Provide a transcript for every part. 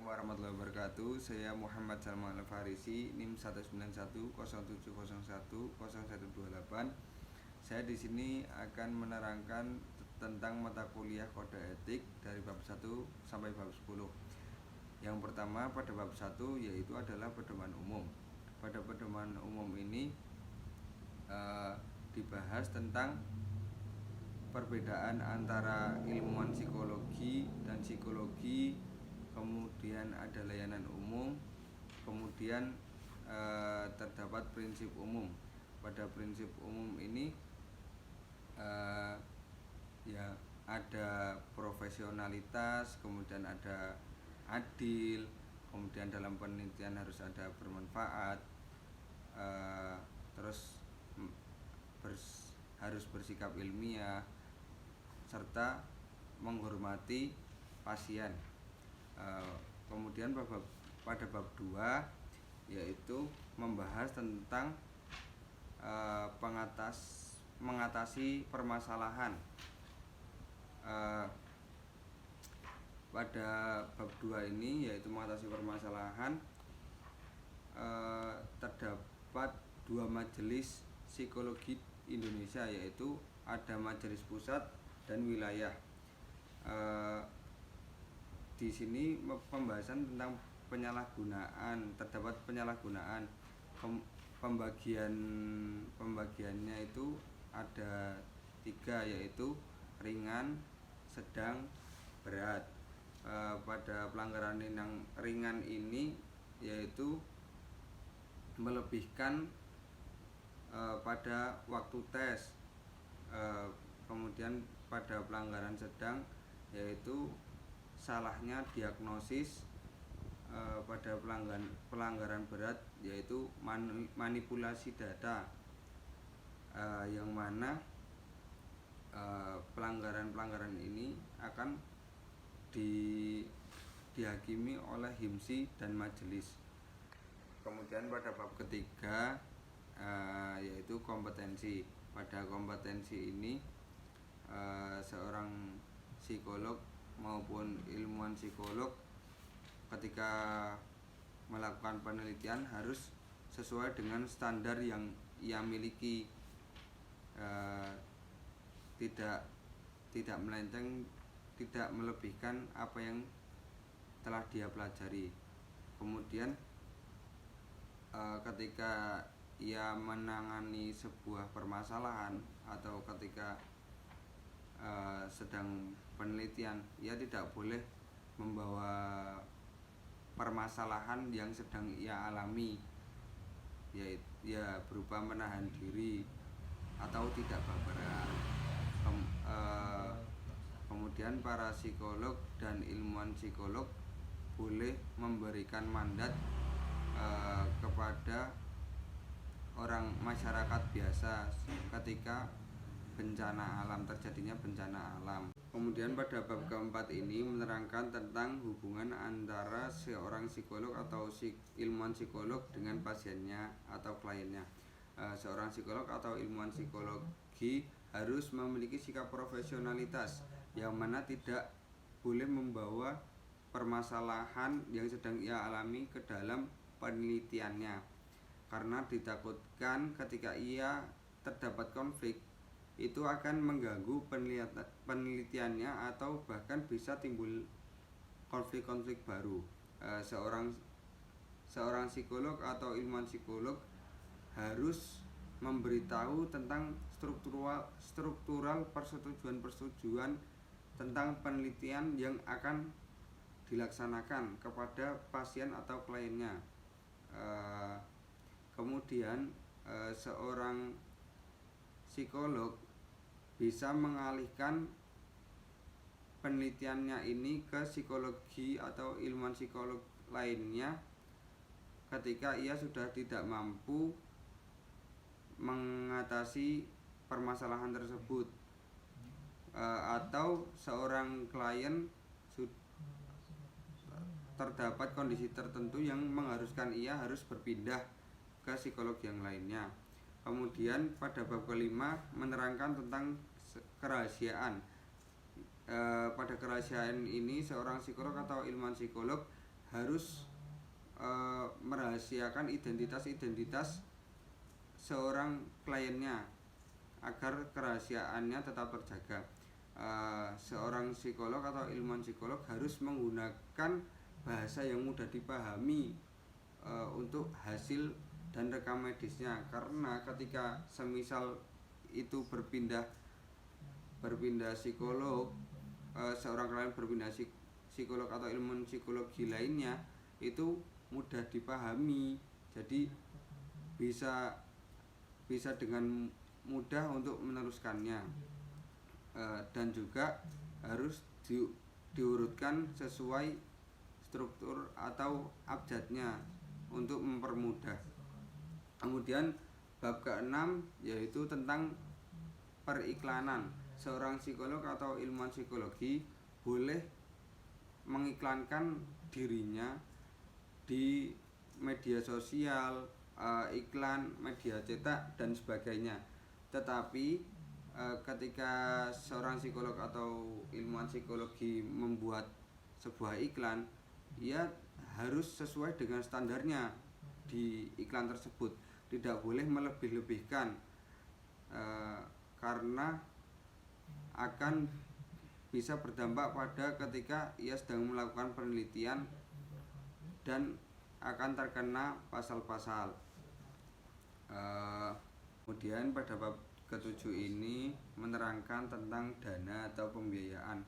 warahmatullahi wabarakatuh. Saya Muhammad Salman Al-Farisi, NIM 19107010128. Saya di sini akan menerangkan tentang mata kuliah kode etik dari bab 1 sampai bab 10. Yang pertama pada bab 1 yaitu adalah pedoman umum. Pada pedoman umum ini dibahas tentang perbedaan antara ilmuwan psikologi dan psikologi, kemudian ada layanan umum, kemudian terdapat prinsip umum. Pada prinsip umum ini ya ada profesionalitas, kemudian ada adil, kemudian dalam penelitian harus ada bermanfaat, terus harus bersikap ilmiah, serta menghormati pasien. Kemudian pada bab 2 yaitu membahas tentang mengatasi permasalahan. Pada bab 2 ini yaitu mengatasi permasalahan, terdapat 2 majelis psikologi Indonesia, yaitu ada majelis pusat dan wilayah. Di sini pembahasan tentang penyalahgunaan, terdapat penyalahgunaan. Pembagiannya itu ada 3, yaitu ringan, sedang, berat. Pada pelanggaran yang ringan ini yaitu melebihkan pada waktu tes. Kemudian pada pelanggaran sedang yaitu salahnya diagnosis. Pada pelanggaran berat yaitu manipulasi data, yang mana pelanggaran ini akan dihakimi oleh HIMSI dan majelis. Kemudian pada bab ketiga yaitu kompetensi. Pada kompetensi ini seorang psikolog maupun ilmuwan psikolog ketika melakukan penelitian harus sesuai dengan standar yang ia miliki, tidak melenceng, tidak melebihkan apa yang telah dia pelajari. Kemudian ketika ia menangani sebuah permasalahan atau ketika sedang penelitian, ia tidak boleh membawa permasalahan yang sedang ia alami, yaitu berupa menahan diri atau tidak baperan. Kemudian para psikolog dan ilmuwan psikolog boleh memberikan mandat kepada orang masyarakat biasa ketika terjadinya bencana alam. Kemudian pada bab keempat ini menerangkan tentang hubungan antara seorang psikolog atau ilmuwan psikolog dengan pasiennya atau kliennya. Seorang psikolog atau ilmuwan psikologi harus memiliki sikap profesionalitas, yang mana tidak boleh membawa permasalahan yang sedang ia alami ke dalam penelitiannya, karena ditakutkan ketika ia terdapat konflik itu akan mengganggu penelitiannya atau bahkan bisa timbul konflik-konflik baru. Seorang psikolog atau ilmuwan psikolog harus memberitahu tentang struktural persetujuan tentang penelitian yang akan dilaksanakan kepada pasien atau kliennya. Kemudian seorang psikolog bisa mengalihkan penelitiannya ini ke psikologi atau ilmuwan psikolog lainnya ketika ia sudah tidak mampu mengatasi permasalahan tersebut, atau seorang klien terdapat kondisi tertentu yang mengharuskan ia harus berpindah ke psikolog yang lainnya. Kemudian pada bab kelima menerangkan tentang kerahasiaan. Pada kerahasiaan ini seorang psikolog atau ilmuwan psikolog harus merahasiakan identitas seorang kliennya agar kerahasiaannya tetap terjaga. Seorang psikolog atau ilmuwan psikolog harus menggunakan bahasa yang mudah dipahami untuk hasil dan rekam medisnya, karena ketika semisal itu berpindah psikolog, seorang klien berpindah psikolog atau ilmuwan psikologi lainnya, itu mudah dipahami, jadi bisa dengan mudah untuk meneruskannya. Dan juga harus diurutkan sesuai struktur atau abjadnya untuk mempermudah. Kemudian bab ke-6 yaitu tentang periklanan. Seorang psikolog atau ilmuwan psikologi boleh mengiklankan dirinya di media sosial, iklan, media cetak dan sebagainya. Tetapi ketika seorang psikolog atau ilmuwan psikologi membuat sebuah iklan, ia harus sesuai dengan standarnya di iklan tersebut, tidak boleh melebih-lebihkan, karena akan bisa berdampak pada ketika ia sedang melakukan penelitian dan akan terkena pasal-pasal. Kemudian pada bab ke-7 ini menerangkan tentang dana atau pembiayaan.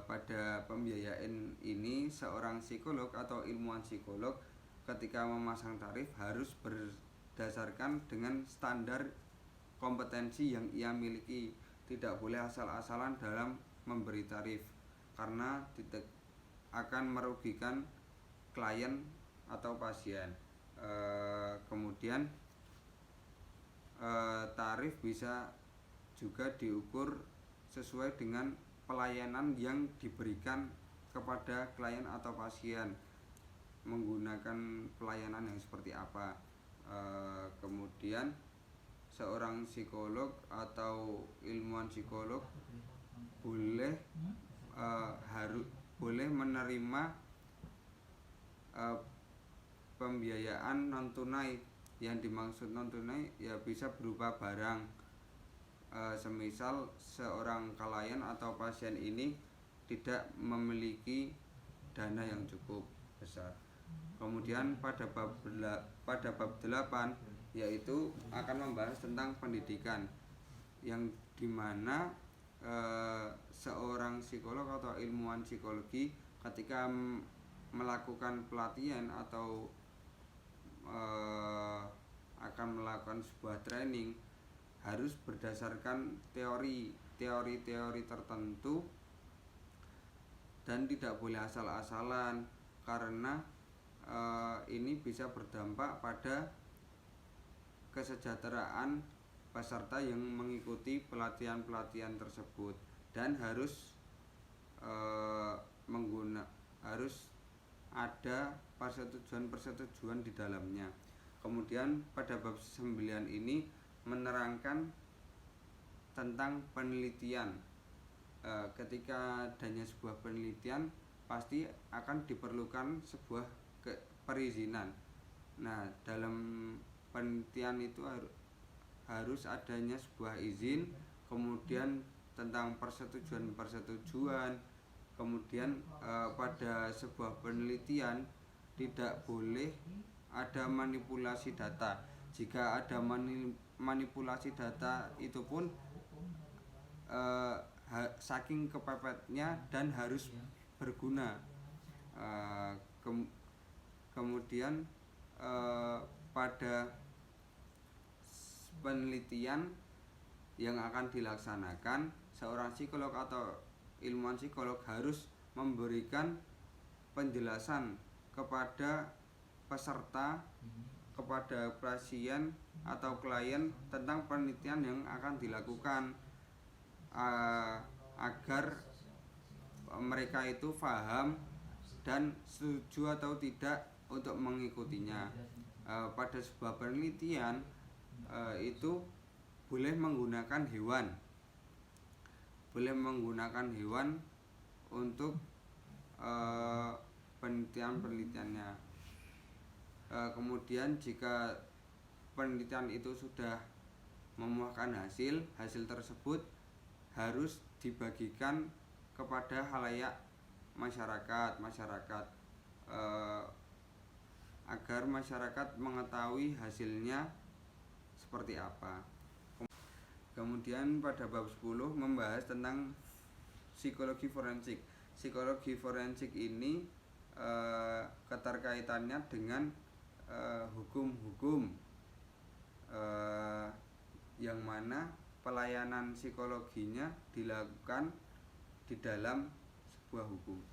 Pada pembiayaan ini seorang psikolog atau ilmuwan psikolog ketika memasang tarif harus berdasarkan dengan standar kompetensi yang ia miliki, tidak boleh asal-asalan dalam memberi tarif, karena tidak akan merugikan klien atau pasien. Kemudian tarif bisa juga diukur sesuai dengan pelayanan yang diberikan kepada klien atau pasien, menggunakan pelayanan yang seperti apa. Kemudian seorang psikolog atau ilmuwan psikolog boleh menerima pembiayaan non tunai. Yang dimaksud non tunai ya bisa berupa barang, semisal seorang klien atau pasien ini tidak memiliki dana yang cukup besar. Kemudian pada bab 8 yaitu akan membahas tentang pendidikan, yang dimana seorang psikolog atau ilmuwan psikologi ketika melakukan pelatihan atau akan melakukan sebuah training harus berdasarkan teori tertentu dan tidak boleh asal-asalan, karena ini bisa berdampak pada kesejahteraan peserta yang mengikuti pelatihan tersebut, dan harus harus ada persetujuan di dalamnya. Kemudian pada bab 9 ini menerangkan tentang penelitian. Ketika adanya sebuah penelitian pasti akan diperlukan sebuah perizinan. Nah, dalam penelitian itu harus adanya sebuah izin, kemudian tentang persetujuan, kemudian pada sebuah penelitian tidak boleh ada manipulasi data. Jika ada manipulasi data, itu pun saking kepepetnya dan harus berguna. Kemudian pada penelitian yang akan dilaksanakan, seorang psikolog atau ilmuwan psikolog harus memberikan penjelasan kepada peserta, kepada pasien atau klien tentang penelitian yang akan dilakukan, agar mereka itu paham dan setuju atau tidak untuk mengikutinya. Pada sebuah penelitian itu boleh menggunakan hewan untuk penelitiannya. Kemudian jika penelitian itu sudah membuahkan hasil tersebut harus dibagikan kepada khalayak masyarakat agar masyarakat mengetahui hasilnya seperti apa. Kemudian pada bab 10 membahas tentang psikologi forensik. Psikologi forensik ini keterkaitannya dengan hukum-hukum yang mana pelayanan psikologinya dilakukan di dalam sebuah hukum.